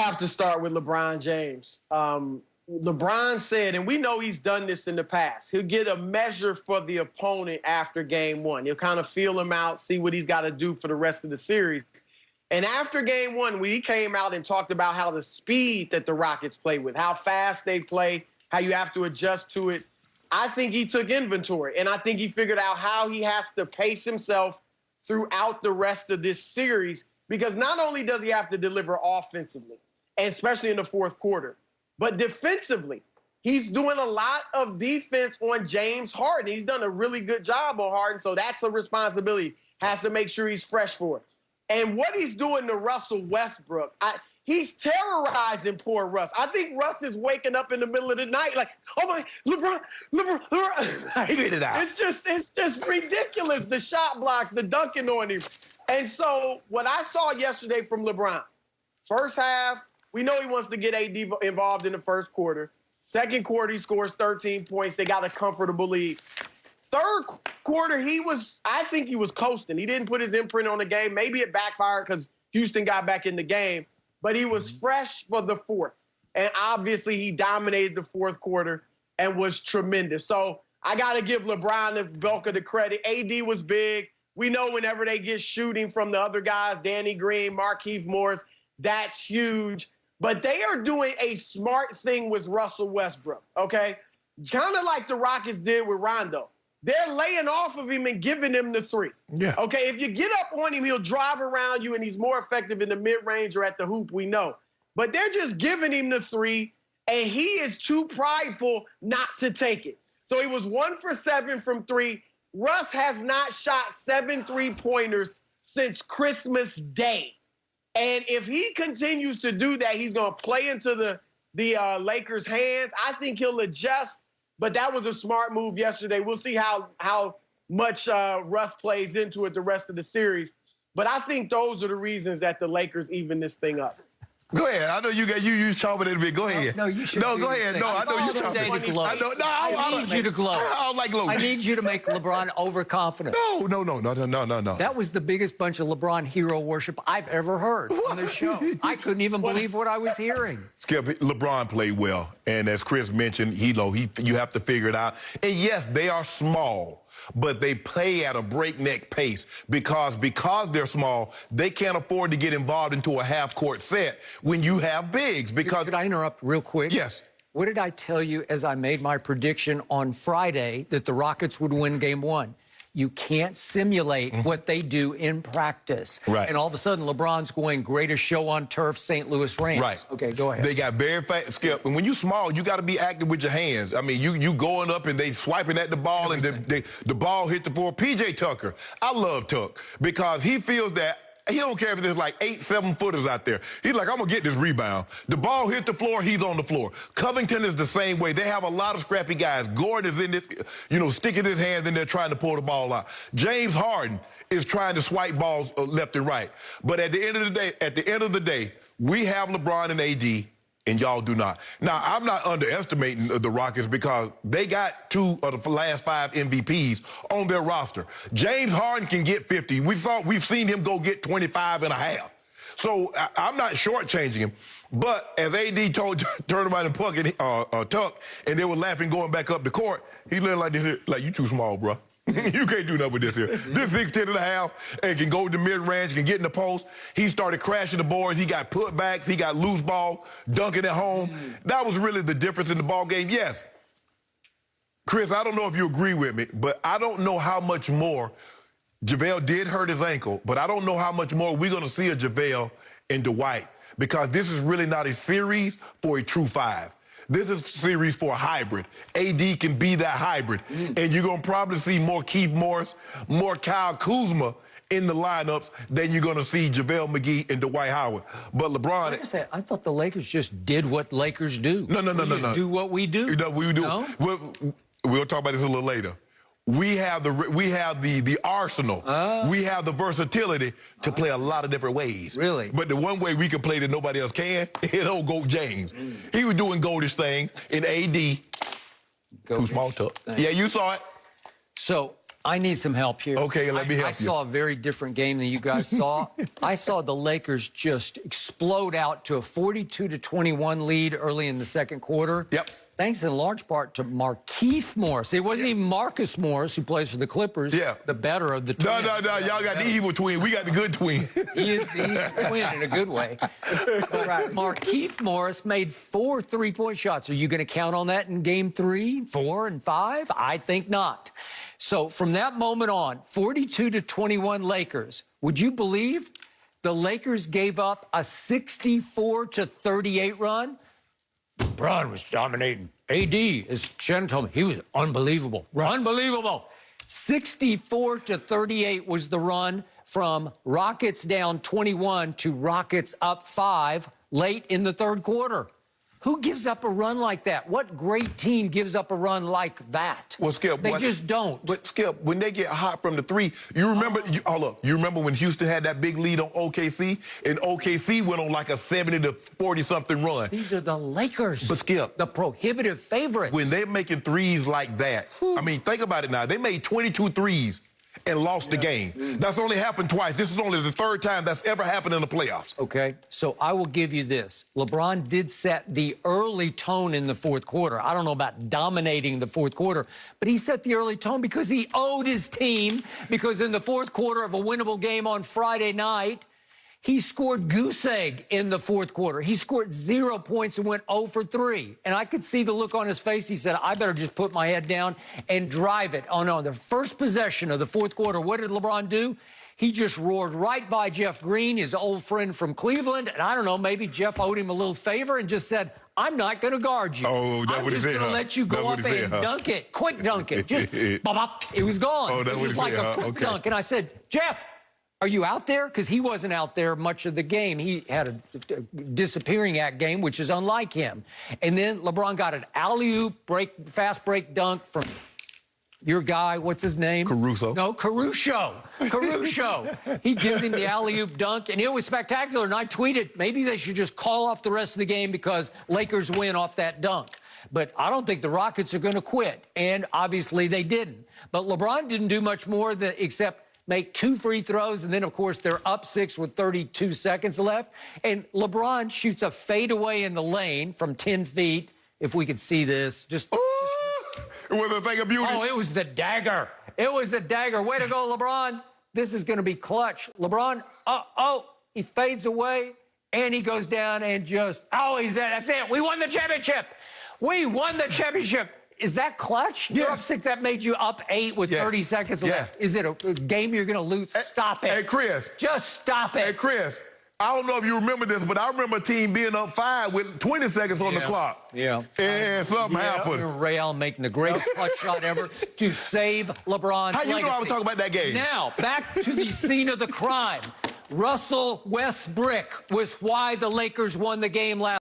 have to start with LeBron James. LeBron said, and we know he's done this in the past, he'll get a measure for the opponent after game one. He'll kind of feel him out, see what he's got to do for the rest of the series. And after game one, when he came out and talked about how the speed that the Rockets play with, how fast they play, how you have to adjust to it, I think he took inventory. And I think he figured out how he has to pace himself throughout the rest of this series, because not only does he have to deliver offensively, and especially in the fourth quarter, but defensively, he's doing a lot of defense on James Harden. He's done a really good job on Harden, so that's a responsibility. Has to make sure he's fresh for it. And what he's doing to Russell Westbrook, he's terrorizing poor Russ. I think Russ is waking up in the middle of the night like, oh my, LeBron. Figured it out. It's just ridiculous, the shot blocks, the dunking on him. And so what I saw yesterday from LeBron, first half, we know he wants to get AD involved in the first quarter. Second quarter, he scores 13 points. They got a comfortable lead. Third quarter, I think he was coasting. He didn't put his imprint on the game. Maybe it backfired because Houston got back in the game. But he was fresh for the fourth. And obviously, he dominated the fourth quarter and was tremendous. So I got to give LeBron the bulk of the credit. AD was big. We know whenever they get shooting from the other guys, Danny Green, Markieff Morris, that's huge. But they are doing a smart thing with Russell Westbrook, okay? Kind of like the Rockets did with Rondo. They're laying off of him and giving him the three. Yeah. Okay, if you get up on him, he'll drive around you, and he's more effective in the mid-range or at the hoop, we know. But they're just giving him the three, and he is too prideful not to take it. So he was 1 for 7 from three. Russ has not shot 7 3-pointers since Christmas Day. And if he continues to do that, he's going to play into the Lakers' hands. I think he'll adjust, but that was a smart move yesterday. We'll see how much Russ plays into it the rest of the series. But I think those are the reasons that the Lakers even this thing up. Go ahead. I know you chomping it a bit. Go ahead. No, you should. No, go ahead. No, I know you chomping. I need you to glow. I don't like glow. I need you to make LeBron overconfident. No. That was the biggest bunch of LeBron hero worship I've ever heard on this show. I couldn't even believe what I was hearing. Skip, LeBron played well, and as Chris mentioned, you have to figure it out. And yes, they are small, but they play at a breakneck pace because they're small, they can't afford to get involved into a half-court set when you have bigs. Because Could I interrupt real quick? Yes. What did I tell you as I made my prediction on Friday that the Rockets would win game one? You can't simulate what they do in practice. Right. And all of a sudden, LeBron's going, greatest show on turf, St. Louis Rams. Right. Okay, go ahead. They got very fast, Skip. And when you small, you got to be active with your hands. I mean, you going up and they swiping at the ball, and the ball hit the floor. P.J. Tucker, I love Tuck because he feels that he don't care if there's like 8 7-footers out there. He's like, I'm going to get this rebound. The ball hit the floor, he's on the floor. Covington is the same way. They have a lot of scrappy guys. Gordon is in this, sticking his hands in there trying to pull the ball out. James Harden is trying to swipe balls left and right. But at the end of the day, we have LeBron and AD, and y'all do not. Now, I'm not underestimating the Rockets because they got 2 of the last 5 MVPs on their roster. James Harden can get 50. We've seen him go get 25 and a half. So I'm not shortchanging him. But as AD told turned around and Tuck, and they were laughing going back up the court, he looked like this here, like, you too small, bro. You can't do nothing with this here. This 6'10 and a half and can go to the mid-range, can get in the post. He started crashing the boards. He got putbacks. He got loose ball, dunking at home. That was really the difference in the ball game. Yes, Chris, I don't know if you agree with me, but I don't know how much more. JaVale did hurt his ankle, but I don't know how much more we're going to see of JaVale and Dwight because this is really not a series for a true 5. This is a series for a hybrid. AD can be that hybrid. And you're going to probably see more Keith Morris, more Kyle Kuzma in the lineups than you're going to see JaVale McGee and Dwight Howard. But LeBron... I thought the Lakers just did what Lakers do. No. Do what we do. No, we do. No? We'll talk about this a little later. We have the arsenal. We have the versatility to play a lot of different ways. Really? But the one way we can play that nobody else can is old Goat James. He was doing goldish thing in AD. Too small Tuck. Yeah, you saw it. So I need some help here. Okay, let me help you. I saw a very different game than you guys saw. I saw the Lakers just explode out to a 42-21 lead early in the second quarter. Yep. Thanks in large part to Markieff Morris. It wasn't even Marcus Morris, who plays for the Clippers, the better of the twins. No. Y'all got the evil twin. We got the good twin. He is the evil twin in a good way. But Markieff Morris made 4 3-point shots. Are you going to count on that in game 3, 4, and 5? I think not. So from that moment on, 42-21 Lakers. Would you believe the Lakers gave up a 64-38 run? LeBron was dominating. AD, as Shannon told me, he was unbelievable. Unbelievable. 64-38 was the run from Rockets down 21 to Rockets up 5 late in the third quarter. Who gives up a run like that? What great team gives up a run like that? Well, Skip, they just don't. But Skip, when they get hot from the 3, you remember? You remember when Houston had that big lead on OKC, and OKC went on like a 70-40-something run. These are the Lakers. But Skip, the prohibitive favorites. When they're making threes like that, I mean, think about it now. They made 22 threes and lost the game. That's only happened twice. This is only the 3rd time that's ever happened in the playoffs. Okay, so I will give you this. LeBron did set the early tone in the fourth quarter. I don't know about dominating the fourth quarter, but he set the early tone because he owed his team, because in the fourth quarter of a winnable game on Friday night, he scored goose egg in the fourth quarter. He scored 0 points and went 0 for 3. And I could see the look on his face. He said, I better just put my head down and drive it. Oh, no, the first possession of the fourth quarter, what did LeBron do? He just roared right by Jeff Green, his old friend from Cleveland. And I don't know, maybe Jeff owed him a little favor and just said, I'm not going to guard you. Oh, that's what he said, I'm just going to let you go up and dunk it. Quick dunk it. Just, bop, it was gone. Oh, that's what he said, like a quick dunk. And I said, Jeff, are you out there? Because he wasn't out there much of the game. He had a disappearing act game, which is unlike him. And then LeBron got an alley-oop fast break dunk from your guy. What's his name? Caruso. No, Caruso. Caruso. He gives him the alley-oop dunk, and it was spectacular. And I tweeted, maybe they should just call off the rest of the game because Lakers win off that dunk. But I don't think the Rockets are going to quit. And obviously they didn't. But LeBron didn't do much more except make 2 free throws, and then, of course, they're up 6 with 32 seconds left. And LeBron shoots a fadeaway in the lane from 10 feet. If we could see this. It was a thing of beauty. Oh, it was the dagger. It was the dagger. Way to go, LeBron. This is going to be clutch. LeBron, he fades away, and he goes down and that's it. We won the championship. We won the championship. Is that clutch? Yes. You're up 6. That made you up 8 with 30 seconds left. Is it a game you're going to lose? Stop it. Hey, Chris. Just stop it. Hey, Chris. I don't know if you remember this, but I remember a team being up 5 with 20 seconds on the clock. Yeah. And something happened. Ray Allen making the greatest clutch shot ever to save LeBron's legacy. How you know I was talking about that game? Now, back to the scene of the crime. Russell Westbrook was why the Lakers won the game last